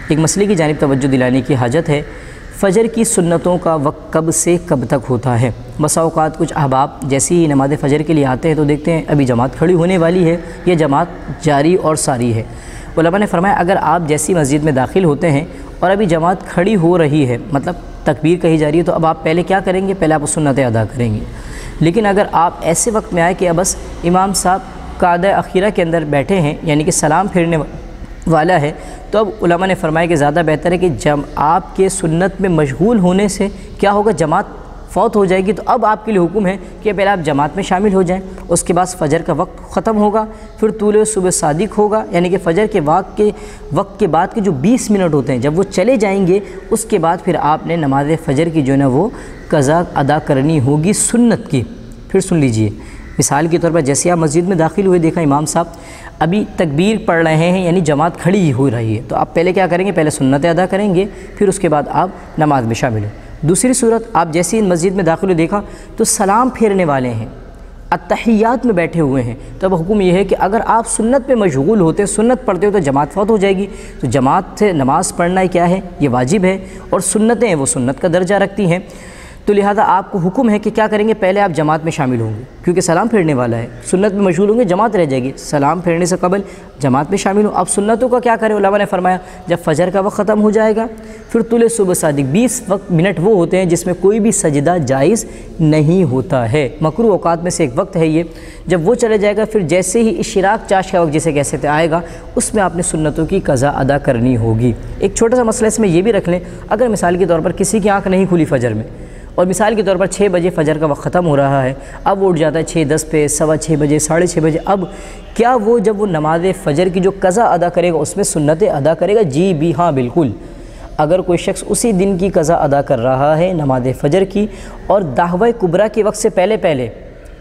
ایک مسئلے کی جانب توجہ دلانے کی حاجت ہے۔ فجر کی سنتوں کا وقت کب سے کب تک ہوتا ہے؟ بسا اوقات کچھ احباب جیسے ہی نماز فجر کے لیے آتے ہیں تو دیکھتے ہیں ابھی جماعت کھڑی ہونے والی ہے، یہ جماعت جاری اور ساری ہے۔ علماء نے فرمایا اگر آپ جیسی مسجد میں داخل ہوتے ہیں اور ابھی جماعت کھڑی ہو رہی ہے، مطلب تکبیر کہی جا رہی ہے، تو اب آپ پہلے کیا کریں گے؟ پہلے آپ سنتیں ادا کریں گے۔ لیکن اگر آپ ایسے وقت میں آئے کہ اب بس امام صاحب قعدہ اخیرہ کے اندر بیٹھے ہیں، یعنی کہ سلام پھیرنے والا ہے، تو اب علماء نے فرمایا کہ زیادہ بہتر ہے کہ آپ کے سنت میں مشغول ہونے سے کیا ہوگا؟ جماعت فوت ہو جائے گی، تو اب آپ کے لیے حکم ہے کہ پہلے آپ جماعت میں شامل ہو جائیں۔ اس کے بعد فجر کا وقت ختم ہوگا، پھر طلوع صبح صادق ہوگا، یعنی کہ فجر کے وقت کے بعد کے جو 20 منٹ ہوتے ہیں جب وہ چلے جائیں گے، اس کے بعد پھر آپ نے نماز فجر کی جو ہے نا وہ قضا ادا کرنی ہوگی سنت کی۔ پھر سن لیجئے، مثال کے طور پر جیسے آپ مسجد میں داخل ہوئے، دیکھا امام صاحب ابھی تکبیر پڑھ رہے ہیں، یعنی جماعت کھڑی ہو رہی ہے، تو آپ پہلے کیا کریں گے؟ پہلے سنتیں ادا کریں گے، پھر اس کے بعد آپ نماز میں شامل ہیں۔ دوسری صورت، آپ جیسے ہی مسجد میں داخل ہوئے دیکھا تو سلام پھیرنے والے ہیں، اتحیات میں بیٹھے ہوئے ہیں، تو اب حکم یہ ہے کہ اگر آپ سنت پہ مشغول ہوتے، سنت پڑھتے ہو، تو جماعت فوت ہو جائے گی، تو جماعت سے نماز پڑھنا کیا ہے؟ یہ واجب ہے، اور سنتیں وہ سنت کا درجہ رکھتی ہیں، تو لہذا آپ کو حکم ہے کہ کیا کریں گے؟ پہلے آپ جماعت میں شامل ہوں گے، کیونکہ سلام پھیرنے والا ہے، سنت میں مشغول ہوں گے، جماعت رہ جائے گی، سلام پھیرنے سے قبل جماعت میں شامل ہوں۔ اب سنتوں کا کیا کریں؟ علماء نے فرمایا جب فجر کا وقت ختم ہو جائے گا، پھر طلوع صبح صادق 20 منٹ وہ ہوتے ہیں جس میں کوئی بھی سجدہ جائز نہیں ہوتا ہے، مکروہ اوقات میں سے ایک وقت ہے یہ، جب وہ چلے جائے گا پھر جیسے ہی اشراق چاش کا وقت جسے کہتے ہیں آئے گا، اس میں آپ نے سنتوں کی قضا ادا کرنی ہوگی۔ ایک چھوٹا سا مسئلہ اس میں یہ بھی رکھ لیں، اگر مثال کے طور پر کسی کی آنکھ نہیں کھلی فجر میں، اور مثال کے طور پر 6 بجے فجر کا وقت ختم ہو رہا ہے، اب وہ اٹھ جاتا ہے 6:10 پہ، 6:15 بجے، 6:30 بجے، اب کیا وہ جب وہ نماز فجر کی جو قضا ادا کرے گا اس میں سنتیں ادا کرے گا؟ جی بھی ہاں، بالکل۔ اگر کوئی شخص اسی دن کی قضا ادا کر رہا ہے نماز فجر کی، اور دعوی کبریٰ کے وقت سے پہلے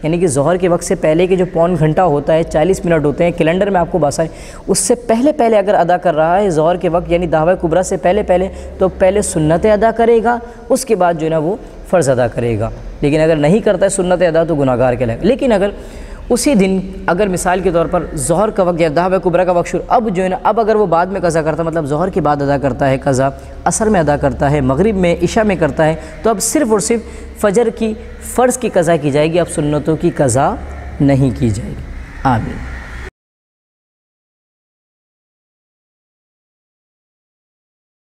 یعنی کہ ظہر کے وقت سے پہلے کے جو پون گھنٹہ ہوتا ہے، 40 منٹ ہوتے ہیں کیلنڈر میں آپ کو باسا ہے، اس سے پہلے اگر ادا کر رہا ہے ظہر کے وقت یعنی دعوی کبریٰ سے پہلے تو پہلے سنتیں ادا کرے گا، اس کے بعد جو ہے نا وہ فرض ادا کرے گا۔ لیکن اگر نہیں کرتا ہے سنت ادا تو گناہ گار کہلائے گا۔ لیکن اگر اسی دن اگر مثال کے طور پر ظہر کا وقت یا دعوی کبریٰ کا وقت شروع، اب جو ہے نا اب اگر وہ بعد میں قضا کرتا ہے، مطلب ظہر کے بعد ادا کرتا ہے قضا، عصر میں ادا کرتا ہے، مغرب میں، عشاء میں کرتا ہے، تو اب صرف اور صرف فجر کی فرض کی قضا کی جائے گی، اب سنتوں کی قضا نہیں کی جائے گی۔ آمین۔